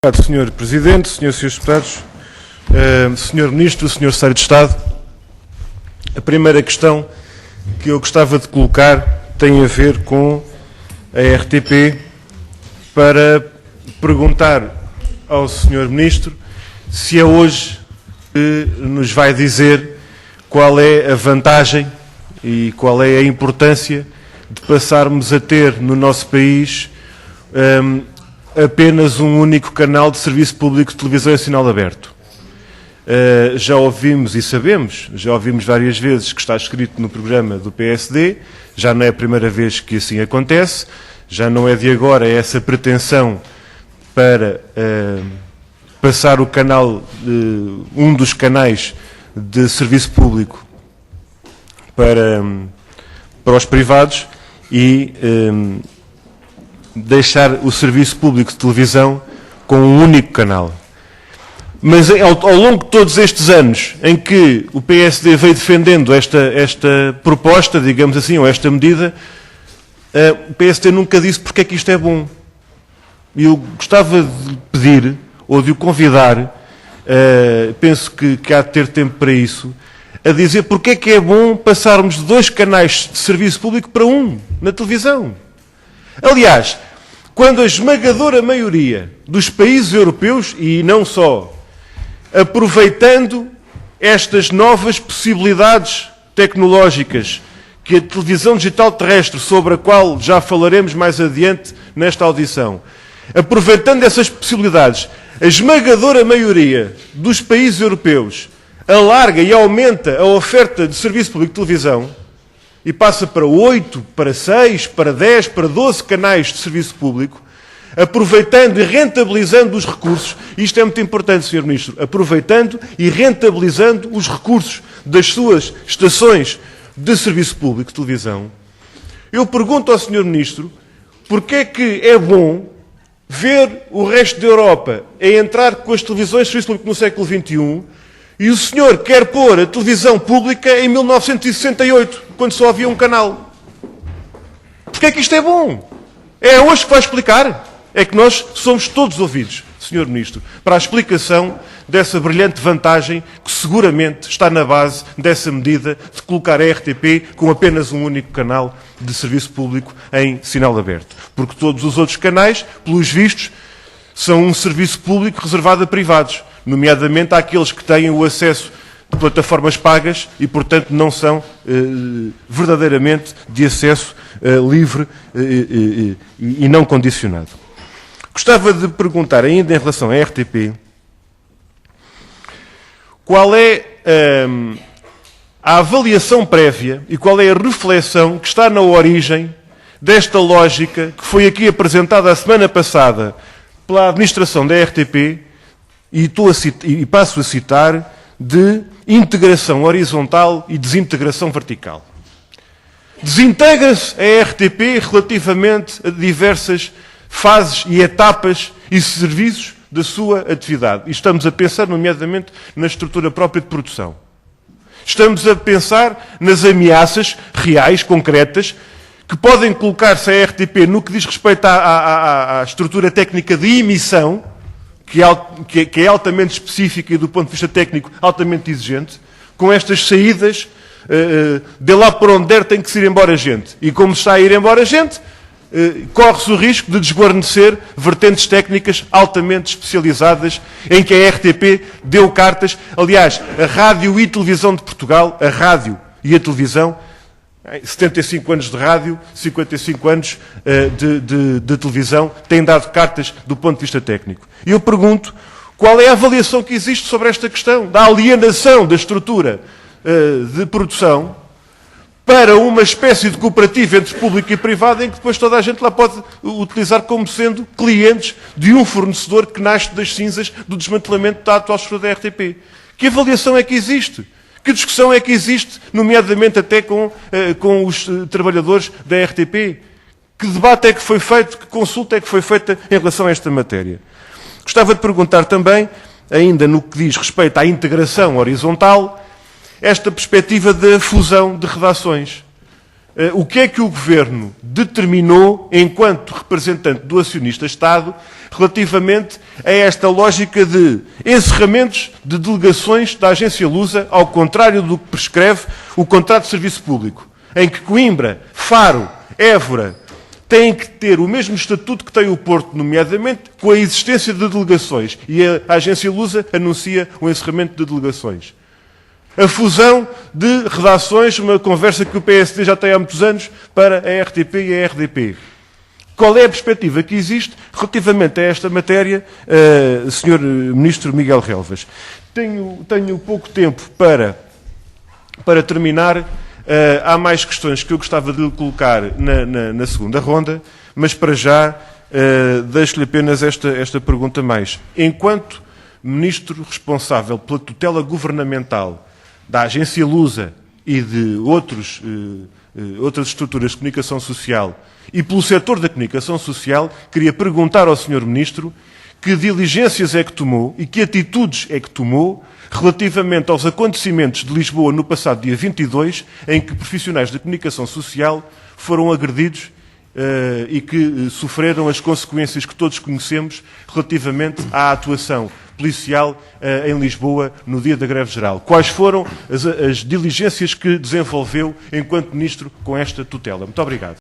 Obrigado, Sr. Presidente, Srs. e Srs. Deputados, Sr. Ministro, Sr. Secretário de Estado. A primeira questão que eu gostava de colocar tem a ver com a RTP para perguntar ao Sr. Ministro se é hoje que nos vai dizer qual é a vantagem e qual é a importância de passarmos a ter no nosso país apenas um único canal de serviço público de televisão em sinal aberto. Já ouvimos e sabemos, já ouvimos várias vezes que está escrito no programa do PSD, já não é a primeira vez que assim acontece, já não é de agora essa pretensão para passar o canal, um dos canais de serviço público para os privados e deixar o serviço público de televisão com um único canal. Mas ao longo de todos estes anos em que o PSD veio defendendo esta proposta, digamos assim, ou esta medida, o PSD nunca disse porque é que isto é bom. E eu gostava de pedir, ou de o convidar, penso que há de ter tempo para isso, a dizer porque é que é bom passarmos de 2 canais de serviço público para um, na televisão. Aliás, quando a esmagadora maioria dos países europeus, e não só, aproveitando estas novas possibilidades tecnológicas que a televisão digital terrestre, sobre a qual já falaremos mais adiante nesta audição, aproveitando essas possibilidades, a esmagadora maioria dos países europeus alarga e aumenta a oferta de serviço público de televisão e passa para 8, para 6, para 10, para 12 canais de serviço público, aproveitando e rentabilizando os recursos, isto é muito importante, Sr. Ministro, aproveitando e rentabilizando os recursos das suas estações de serviço público de televisão, eu pergunto ao Sr. Ministro porque é que é bom ver o resto da Europa a entrar com as televisões de serviço público no século XXI e o senhor quer pôr a televisão pública em 1968, quando só havia um canal. Porque é que isto é bom? É hoje que vai explicar? É que nós somos todos ouvidos, Sr. Ministro, para a explicação dessa brilhante vantagem que seguramente está na base dessa medida de colocar a RTP com apenas um único canal de serviço público em sinal aberto. Porque todos os outros canais, pelos vistos, são um serviço público reservado a privados, nomeadamente àqueles que têm o acesso de plataformas pagas e, portanto, não são verdadeiramente de acesso livre e não condicionado. Gostava de perguntar ainda em relação à RTP qual é a avaliação prévia e qual é a reflexão que está na origem desta lógica que foi aqui apresentada a semana passada pela administração da RTP e passo a citar, de integração horizontal e desintegração vertical. Desintegra-se a RTP relativamente a diversas fases e etapas e serviços da sua atividade. E estamos a pensar, nomeadamente, na estrutura própria de produção. Estamos a pensar nas ameaças reais, concretas, que podem colocar-se à RTP no que diz respeito à estrutura técnica de emissão, que é altamente específica e, do ponto de vista técnico, altamente exigente, com estas saídas, de lá por onde der tem que se ir embora gente. E como está a ir embora gente, corre-se o risco de desguarnecer vertentes técnicas altamente especializadas em que a RTP deu cartas. Aliás, a Rádio e Televisão de Portugal, a rádio e a televisão, 75 anos de rádio, 55 anos de televisão, têm dado cartas do ponto de vista técnico. E eu pergunto qual é a avaliação que existe sobre esta questão da alienação da estrutura de produção para uma espécie de cooperativa entre público e privado em que depois toda a gente lá pode utilizar como sendo clientes de um fornecedor que nasce das cinzas do desmantelamento da atual estrutura da RTP. Que avaliação é que existe? Que discussão é que existe, nomeadamente até com os trabalhadores da RTP? Que debate é que foi feito, que consulta é que foi feita em relação a esta matéria? Gostava de perguntar também, ainda no que diz respeito à integração horizontal, esta perspectiva da fusão de redações. O que é que o Governo determinou, enquanto representante do acionista-Estado, relativamente a esta lógica de encerramentos de delegações da agência Lusa, ao contrário do que prescreve o contrato de serviço público, em que Coimbra, Faro, Évora têm que ter o mesmo estatuto que tem o Porto, nomeadamente com a existência de delegações. E a agência Lusa anuncia o encerramento de delegações. A fusão de redações, uma conversa que o PSD já tem há muitos anos, para a RTP e a RDP. Qual é a perspectiva que existe relativamente a esta matéria, Sr. Ministro Miguel Relvas? Tenho pouco tempo para terminar. Há mais questões que eu gostava de lhe colocar na segunda ronda, mas para já deixo-lhe apenas esta pergunta mais. Enquanto Ministro responsável pela tutela governamental da agência Lusa e de outras estruturas de comunicação social e pelo setor da comunicação social, queria perguntar ao Sr. Ministro que diligências é que tomou e que atitudes é que tomou relativamente aos acontecimentos de Lisboa no passado dia 22, em que profissionais da comunicação social foram agredidos e que sofreram as consequências que todos conhecemos relativamente à atuação policial em Lisboa no dia da greve geral. Quais foram as diligências que desenvolveu enquanto Ministro com esta tutela? Muito obrigado.